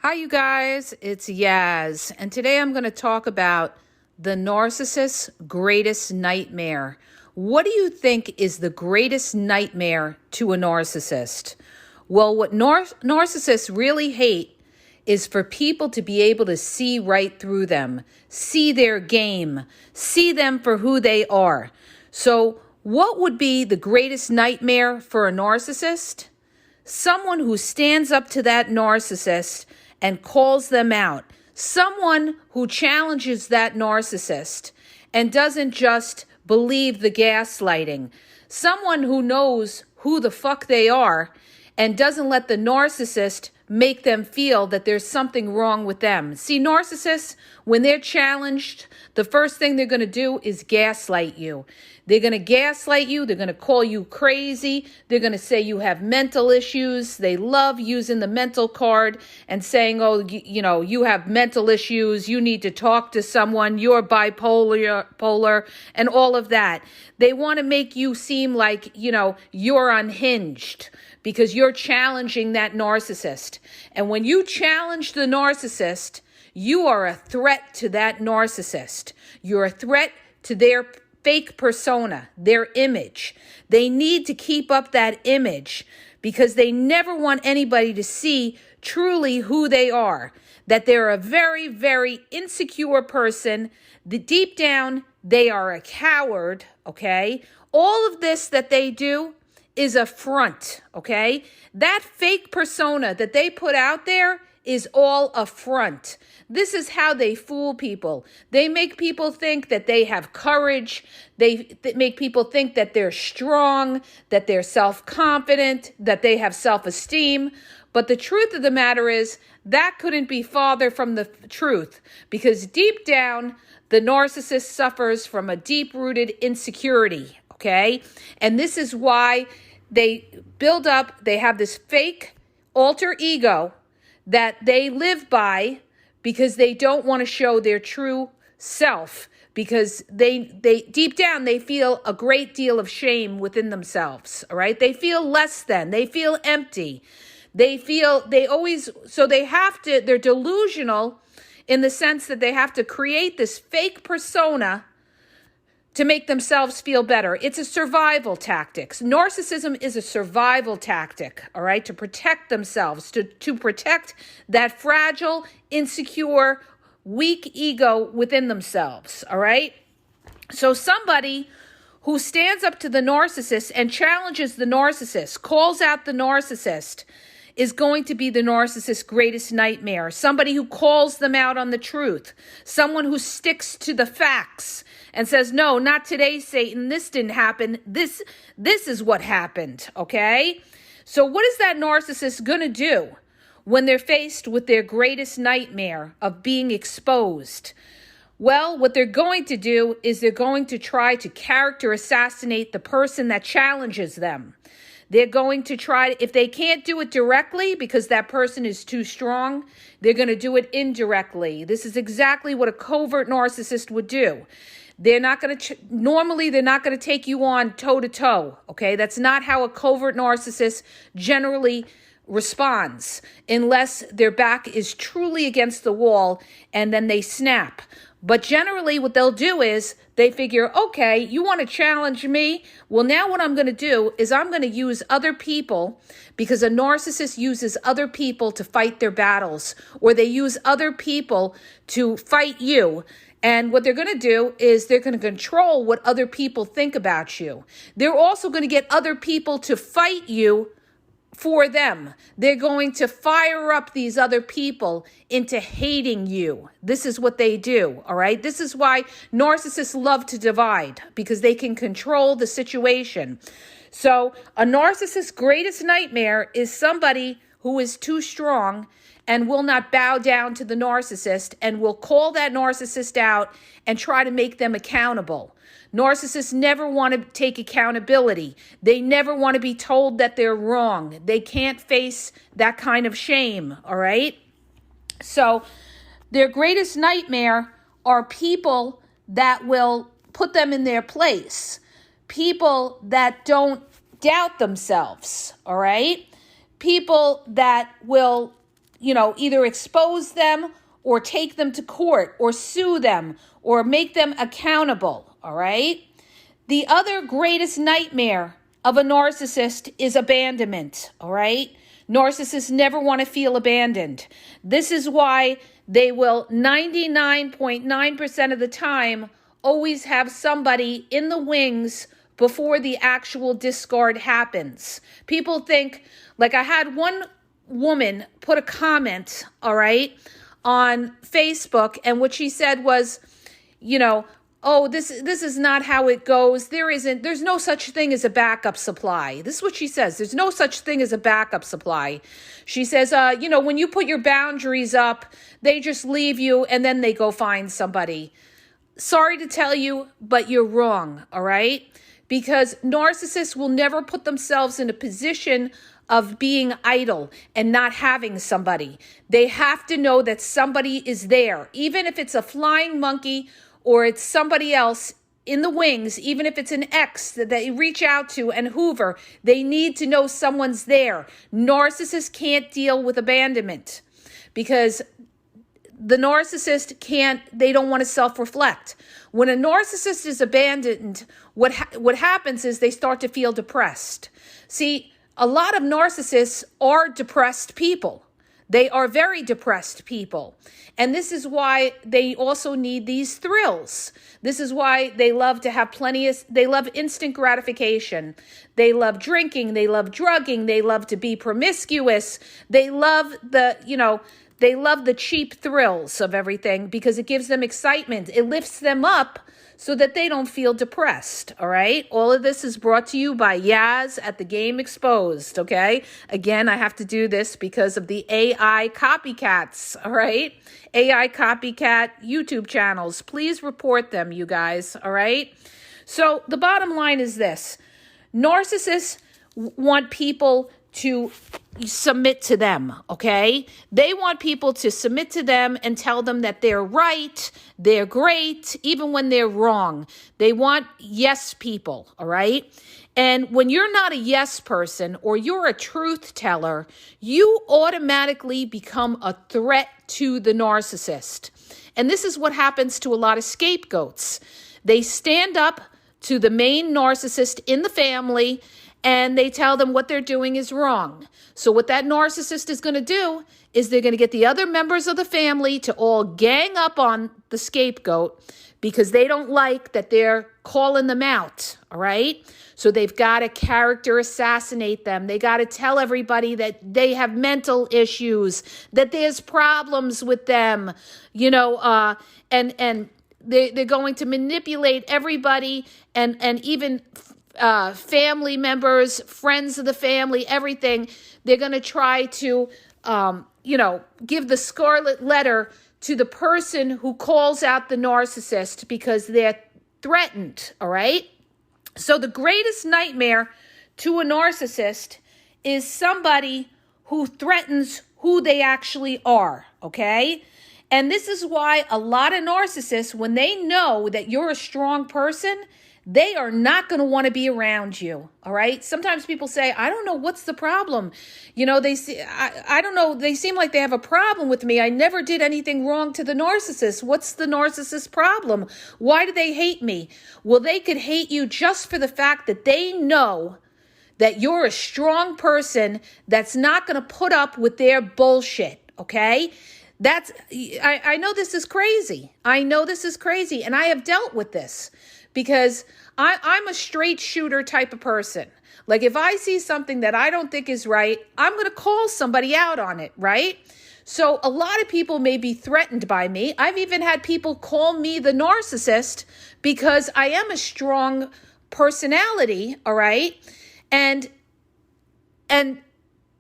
Hi, you guys. It's Yaz, and today I'm going to talk about the narcissist's greatest nightmare. What do you think is the greatest nightmare to a narcissist? Well, what narcissists really hate is for people to be able to see right through them, see their game, see them for who they are. So, what would be the greatest nightmare for a narcissist? Someone who stands up to that narcissist and calls them out. Someone who challenges that narcissist and doesn't just believe the gaslighting. Someone who knows who the fuck they are and doesn't let the narcissist make them feel that there's something wrong with them. See, narcissists, when they're challenged, the first thing they're going to do is gaslight you. They're going to gaslight you. They're going to call you crazy. They're going to say you have mental issues. They love using the mental card and saying, oh, you have mental issues. You need to talk to someone. You're bipolar, and all of that. They want to make you seem like, you're unhinged because you're challenging that narcissist. And when you challenge the narcissist, you are a threat to that narcissist. You're a threat to their fake persona, their image. They need to keep up that image because they never want anybody to see truly who they are, that they're a very, very insecure person. Deep down, they are a coward, okay? All of this that they do is a front, okay? That fake persona that they put out there is all a front. This is how they fool people. They make people think that they have courage. They make people think that they're strong, that they're self-confident, that they have self-esteem. But the truth of the matter is that couldn't be farther from the truth, because deep down, the narcissist suffers from a deep-rooted insecurity, okay? And this is why they have this fake alter ego that they live by, because they don't want to show their true self, because they deep down they feel a great deal of shame within themselves. All right, they feel less than, they feel empty, they're delusional in the sense that they have to create this fake persona to make themselves feel better. It's a survival tactic. Narcissism is a survival tactic, all right, to protect themselves, to protect that fragile, insecure, weak ego within themselves, all right? So somebody who stands up to the narcissist and challenges the narcissist, calls out the narcissist, is going to be the narcissist's greatest nightmare. Somebody who calls them out on the truth. Someone who sticks to the facts and says, no, not today, Satan. This didn't happen. This is what happened, okay? So what is that narcissist going to do when they're faced with their greatest nightmare of being exposed? Well, what they're going to do is they're going to try to character assassinate the person that challenges them. They're going to try, if they can't do it directly because that person is too strong, they're going to do it indirectly. This is exactly what a covert narcissist would do. They're not going to, normally they're not going to take you on toe to toe, okay? That's not how a covert narcissist generally responds, unless their back is truly against the wall and then they snap. But generally what they'll do is they figure, okay, you want to challenge me? Well, now what I'm going to do is I'm going to use other people, because a narcissist uses other people to fight their battles, or they use other people to fight you. And what they're going to do is they're going to control what other people think about you. They're also going to get other people to fight you for them. They're going to fire up these other people into hating you. This is what they do, all right? This is why narcissists love to divide, because they can control the situation. So a narcissist's greatest nightmare is somebody who is too strong and will not bow down to the narcissist and will call that narcissist out and try to make them accountable. Narcissists never want to take accountability. They never want to be told that they're wrong. They can't face that kind of shame, all right? So their greatest nightmare are people that will put them in their place. People that don't doubt themselves, all right? People that will either expose them or take them to court or sue them or make them accountable, all right? The other greatest nightmare of a narcissist is abandonment, all right? Narcissists never want to feel abandoned. This is why they will 99.9% of the time always have somebody in the wings before the actual discard happens. People think, like I had one woman put a comment, all right, on Facebook, and what she said was, oh, this is not how it goes. There's no such thing as a backup supply. This is what she says. There's no such thing as a backup supply. She says, when you put your boundaries up, they just leave you and then they go find somebody. Sorry to tell you, but you're wrong, all right? Because narcissists will never put themselves in a position of being idle and not having somebody. They have to know that somebody is there, even if it's a flying monkey or it's somebody else in the wings, even if it's an ex that they reach out to and hoover, they need to know someone's there. Narcissists can't deal with abandonment because the narcissist they don't want to self-reflect. When a narcissist is abandoned, what happens is they start to feel depressed. See, a lot of narcissists are depressed people. They are very depressed people. And this is why they also need these thrills. This is why they love to have they love instant gratification. They love drinking. They love drugging. They love to be promiscuous. They love they love the cheap thrills of everything because it gives them excitement. It lifts them up so that they don't feel depressed, all right? All of this is brought to you by Yaz at The Game Exposed, okay? Again, I have to do this because of the AI copycats, all right? AI copycat YouTube channels. Please report them, you guys, all right? So the bottom line is this. Narcissists want people to submit to them, okay? They want people to submit to them and tell them that they're right, they're great, even when they're wrong. They want yes people, all right? And when you're not a yes person or you're a truth teller, you automatically become a threat to the narcissist. And this is what happens to a lot of scapegoats. They stand up to the main narcissist in the family and they tell them what they're doing is wrong. So what that narcissist is going to do is they're going to get the other members of the family to all gang up on the scapegoat because they don't like that they're calling them out, all right? So they've got to character assassinate them. They got to tell everybody that they have mental issues, that there's problems with them, and they're going to manipulate everybody and even family members, friends of the family, everything. They're going to try to, give the scarlet letter to the person who calls out the narcissist because they're threatened, all right? So the greatest nightmare to a narcissist is somebody who threatens who they actually are, okay? And this is why a lot of narcissists, when they know that you're a strong person, they are not going to want to be around you, all right? Sometimes people say, I don't know, what's the problem? I don't know, they seem like they have a problem with me. I never did anything wrong to the narcissist. What's the narcissist problem? Why do they hate me? Well, they could hate you just for the fact that they know that you're a strong person that's not going to put up with their bullshit, okay? I know this is crazy. I know this is crazy, and I have dealt with this. Because I'm a straight shooter type of person. Like if I see something that I don't think is right, I'm going to call somebody out on it, right? So a lot of people may be threatened by me. I've even had people call me the narcissist because I am a strong personality, all right? And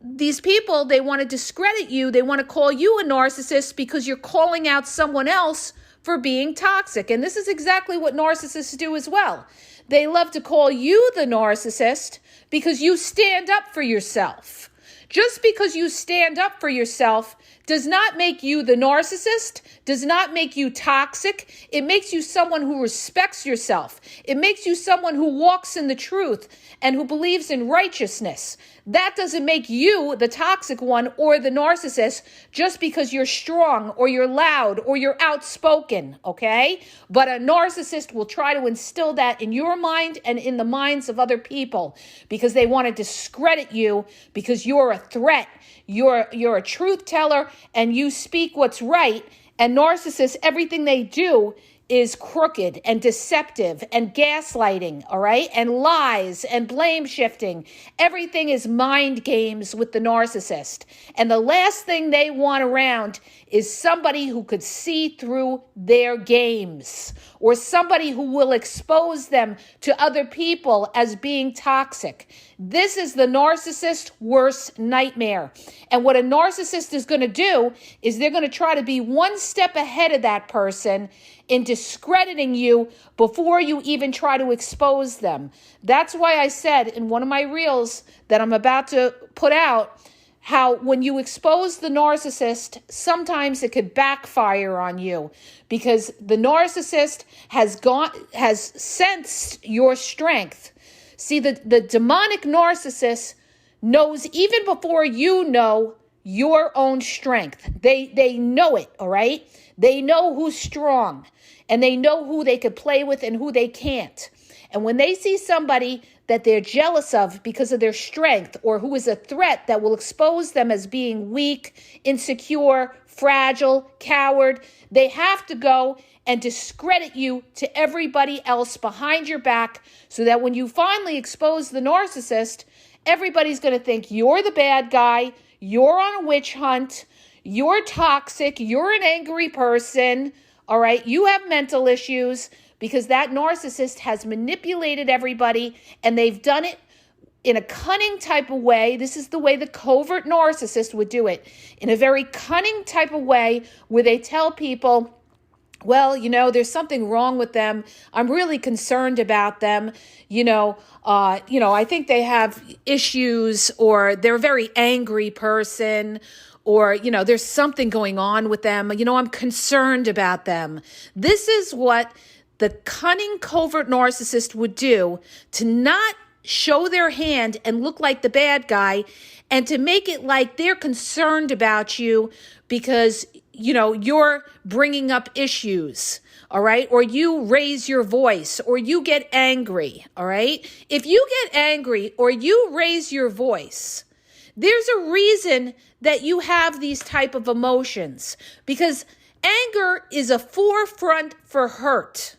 these people, they want to discredit you. They want to call you a narcissist because you're calling out someone else for being toxic. And this is exactly what narcissists do as well. They love to call you the narcissist because you stand up for yourself. Just because you stand up for yourself does not make you the narcissist, does not make you toxic. It makes you someone who respects yourself. It makes you someone who walks in the truth and who believes in righteousness. That doesn't make you the toxic one or the narcissist just because you're strong or you're loud or you're outspoken, okay? But a narcissist will try to instill that in your mind and in the minds of other people because they want to discredit you because you're a threat. You're a truth teller and you speak what's right. And narcissists, everything they do is crooked and deceptive and gaslighting, all right? And lies and blame shifting. Everything is mind games with the narcissist. And the last thing they want around is somebody who could see through their games or somebody who will expose them to other people as being toxic. This is the narcissist's worst nightmare. And what a narcissist is going to do is they're going to try to be one step ahead of that person in discrediting you before you even try to expose them. That's why I said in one of my reels that I'm about to put out, how when you expose the narcissist, sometimes it could backfire on you because the narcissist has sensed your strength. See, the demonic narcissist knows even before you know your own strength. They know it, all right? They know who's strong and they know who they could play with and who they can't. And when they see somebody that they're jealous of because of their strength or who is a threat that will expose them as being weak, insecure, fragile, coward, they have to go and discredit you to everybody else behind your back so that when you finally expose the narcissist, everybody's going to think you're the bad guy, you're on a witch hunt, you're toxic, you're an angry person, all right? You have mental issues because that narcissist has manipulated everybody and they've done it in a cunning type of way. This is the way the covert narcissist would do it, in a very cunning type of way where they tell people, well, there's something wrong with them. I'm really concerned about them. I think they have issues or they're a very angry person or, there's something going on with them. I'm concerned about them. This is what the cunning covert narcissist would do to not show their hand and look like the bad guy and to make it like they're concerned about you because, you're bringing up issues, all right? Or you raise your voice or you get angry, all right? If you get angry or you raise your voice, there's a reason that you have these type of emotions because anger is a forefront for hurt.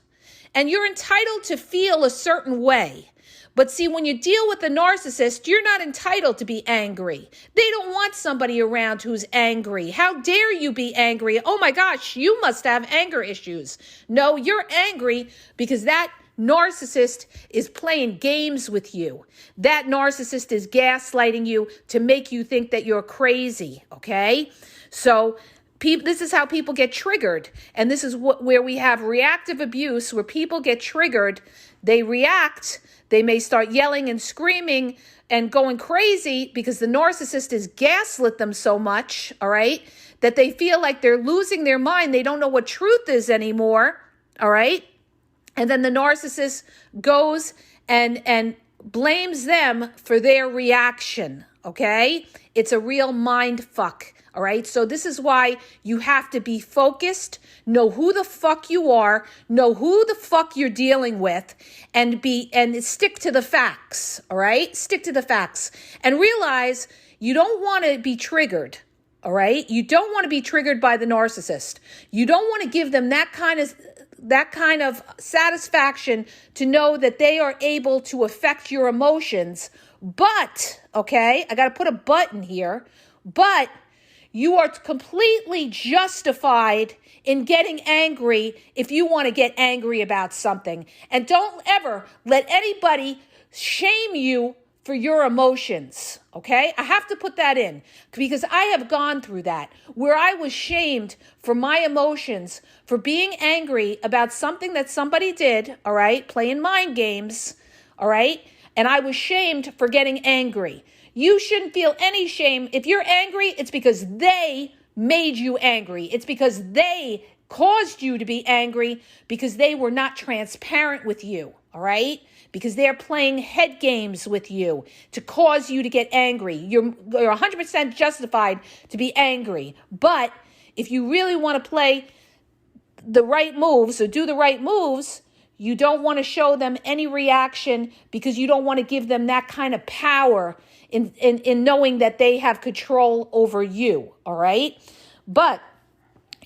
And you're entitled to feel a certain way. But see, when you deal with a narcissist, you're not entitled to be angry. They don't want somebody around who's angry. How dare you be angry? Oh my gosh, you must have anger issues. No, you're angry because that narcissist is playing games with you. That narcissist is gaslighting you to make you think that you're crazy, okay? So this is how people get triggered. And this is where we have reactive abuse, where people get triggered. They react. They may start yelling and screaming and going crazy because the narcissist has gaslit them so much, all right, that they feel like they're losing their mind. They don't know what truth is anymore, all right? And then the narcissist goes and blames them for their reaction, okay? It's a real mind fuck. All right. So this is why you have to be focused, know who the fuck you are, know who the fuck you're dealing with, and stick to the facts. All right. Stick to the facts and realize you don't want to be triggered. All right. You don't want to be triggered by the narcissist. You don't want to give them that kind of satisfaction to know that they are able to affect your emotions. But, okay, I got to put a but in here, but you are completely justified in getting angry if you want to get angry about something. And don't ever let anybody shame you for your emotions, okay? I have to put that in because I have gone through that where I was shamed for my emotions, for being angry about something that somebody did, all right, playing mind games, all right? And I was shamed for getting angry. You shouldn't feel any shame. If you're angry, it's because they made you angry. It's because they caused you to be angry because they were not transparent with you, all right? Because they're playing head games with you to cause you to get angry. You're 100% justified to be angry. But if you really want to play the right moves or do the right moves, you don't want to show them any reaction because you don't want to give them that kind of power in knowing that they have control over you, all right? But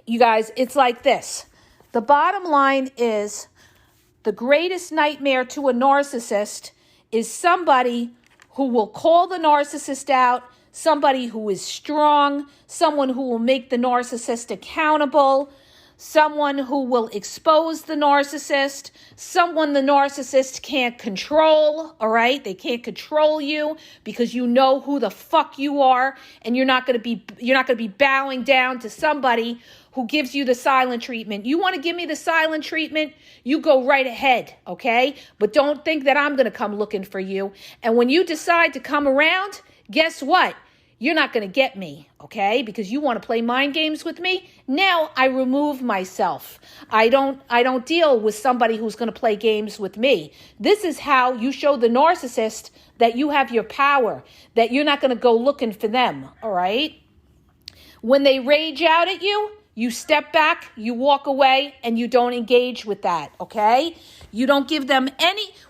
you guys, it's like this. The bottom line is the greatest nightmare to a narcissist is somebody who will call the narcissist out, somebody who is strong, someone who will make the narcissist accountable, someone who will expose the narcissist, someone the narcissist can't control, all right? They can't control you because you know who the fuck you are, and you're not going to be bowing down to somebody who gives you the silent treatment. You want to give me the silent treatment? You go right ahead, okay? But don't think that I'm going to come looking for you. And when you decide to come around, guess what? You're not going to get me, okay? Because you want to play mind games with me. Now I remove myself. I don't deal with somebody who's going to play games with me. This is how you show the narcissist that you have your power, that you're not going to go looking for them, all right? When they rage out at you, you step back, you walk away, and you don't engage with that, okay? You don't give them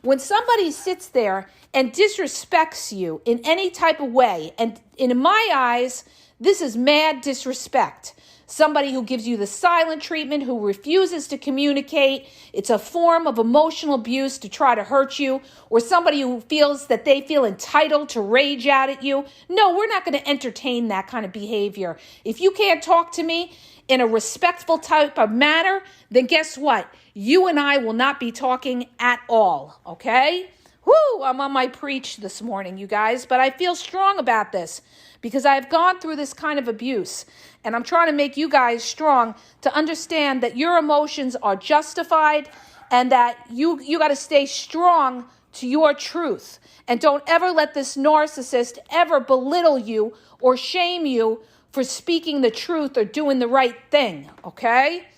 when somebody sits there and disrespects you in any type of way, and in my eyes, this is mad disrespect. Somebody who gives you the silent treatment, who refuses to communicate, it's a form of emotional abuse to try to hurt you, or somebody who feels that they feel entitled to rage out at you. No, we're not going to entertain that kind of behavior. If you can't talk to me in a respectful type of manner, then guess what? You and I will not be talking at all, okay? Whoo, I'm on my preach this morning, you guys, but I feel strong about this because I've gone through this kind of abuse, and I'm trying to make you guys strong to understand that your emotions are justified and that you got to stay strong to your truth. And don't ever let this narcissist ever belittle you or shame you for speaking the truth or doing the right thing, okay?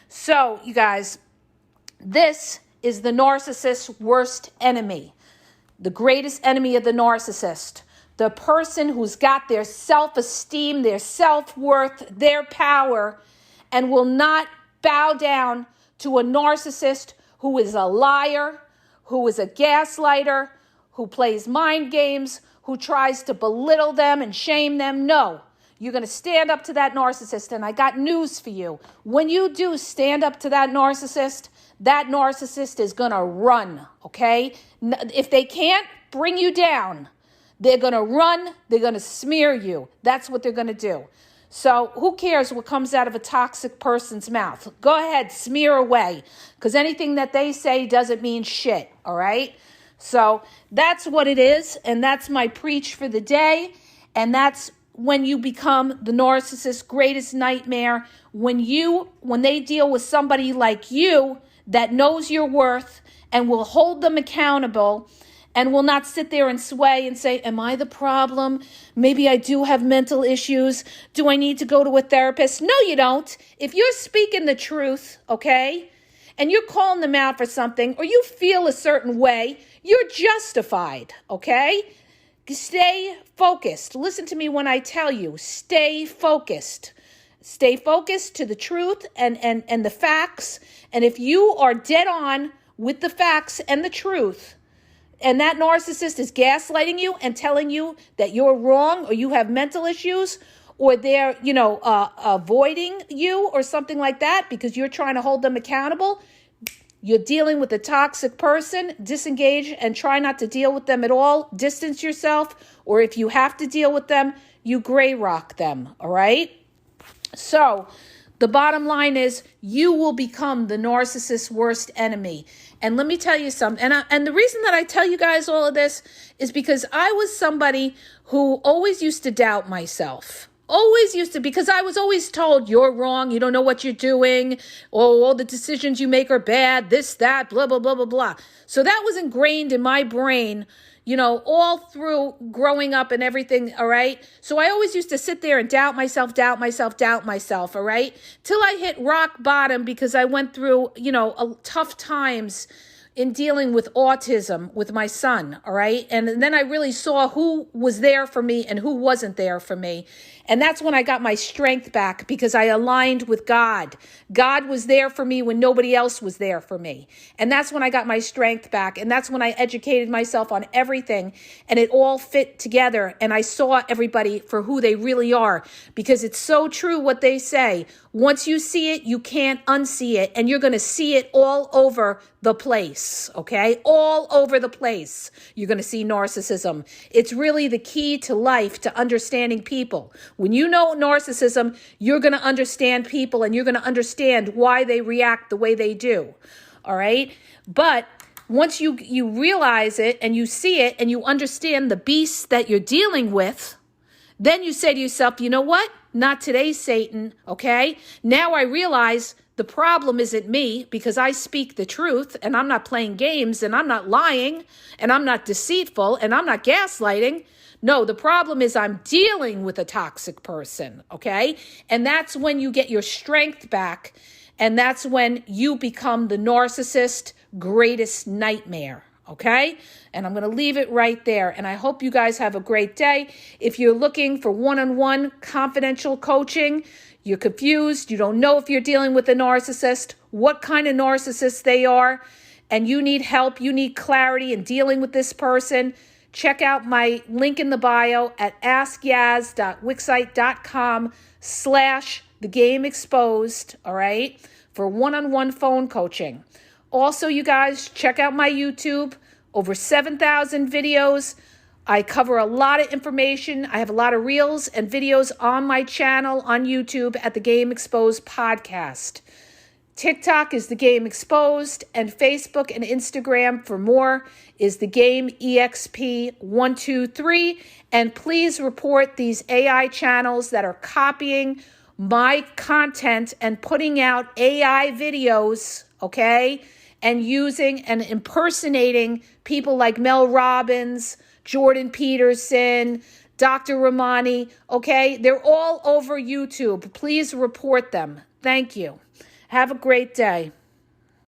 So, you guys, this is the narcissist's worst enemy. The greatest enemy of the narcissist. The person who's got their self-esteem, their self-worth, their power, and will not bow down to a narcissist who is a liar, who is a gaslighter, who plays mind games, who tries to belittle them and shame them. No. You're going to stand up to that narcissist, and I got news for you. When you do stand up to that narcissist is going to run, okay? If they can't bring you down, they're going to run, they're going to smear you. That's what they're going to do. So who cares what comes out of a toxic person's mouth? Go ahead, smear away, because anything that they say doesn't mean shit, all right? So that's what it is, and that's my preach for the day, and that's when you become the narcissist's greatest nightmare, when they deal with somebody like you that knows your worth and will hold them accountable and will not sit there and sway and say, am I the problem? Maybe I do have mental issues. Do I need to go to a therapist? No, you don't. If you're speaking the truth, okay, and you're calling them out for something, or you feel a certain way, you're justified, okay? Stay focused. Listen to me when I tell you, stay focused. Stay focused to the truth and the facts. And if you are dead on with the facts and the truth, and that narcissist is gaslighting you and telling you that you're wrong or you have mental issues, or they're, avoiding you or something like that because you're trying to hold them accountable, you're dealing with a toxic person, disengage and try not to deal with them at all. Distance yourself, or if you have to deal with them, you gray rock them, all right? So the bottom line is you will become the narcissist's worst enemy. And let me tell you something. And the reason that I tell you guys all of this is because I was somebody who always used to doubt myself. Because I was always told, you're wrong, you don't know what you're doing, all the decisions you make are bad, this, that, blah, blah, blah, blah, blah. So that was ingrained in my brain, all through growing up and everything, all right? So I always used to sit there and doubt myself, all right? Till I hit rock bottom because I went through, tough times in dealing with autism with my son, all right? And then I really saw who was there for me and who wasn't there for me. And that's when I got my strength back because I aligned with God. God was there for me when nobody else was there for me. And that's when I got my strength back. And that's when I educated myself on everything and it all fit together. And I saw everybody for who they really are because it's so true what they say. Once you see it, you can't unsee it. And you're going to see it all over the place, okay? All over the place. You're going to see narcissism. It's really the key to life, to understanding people. When you know narcissism, you're going to understand people and you're going to understand why they react the way they do, all right? But once you realize it and you see it and you understand the beast that you're dealing with, then you say to yourself, you know what? Not today, Satan, okay? Now I realize the problem isn't me because I speak the truth and I'm not playing games and I'm not lying and I'm not deceitful and I'm not gaslighting. No, the problem is I'm dealing with a toxic person, okay? And that's when you get your strength back and that's when you become the narcissist's greatest nightmare. Okay? And I'm going to leave it right there. And I hope you guys have a great day. If you're looking for one-on-one confidential coaching, you're confused, you don't know if you're dealing with a narcissist, what kind of narcissist they are, and you need help, you need clarity in dealing with this person, check out my link in the bio at askyaz.wixsite.com/thegameexposed, all right, for one-on-one phone coaching. Also, you guys, check out my YouTube, over 7,000 videos. I cover a lot of information. I have a lot of reels and videos on my channel on YouTube at The Game Exposed Podcast. TikTok is The Game Exposed, and Facebook and Instagram for more is The Game EXP123. And please report these AI channels that are copying my content and putting out AI videos, okay? And using and impersonating people like Mel Robbins, Jordan Peterson, Dr. Ramani, okay? They're all over YouTube. Please report them. Thank you. Have a great day.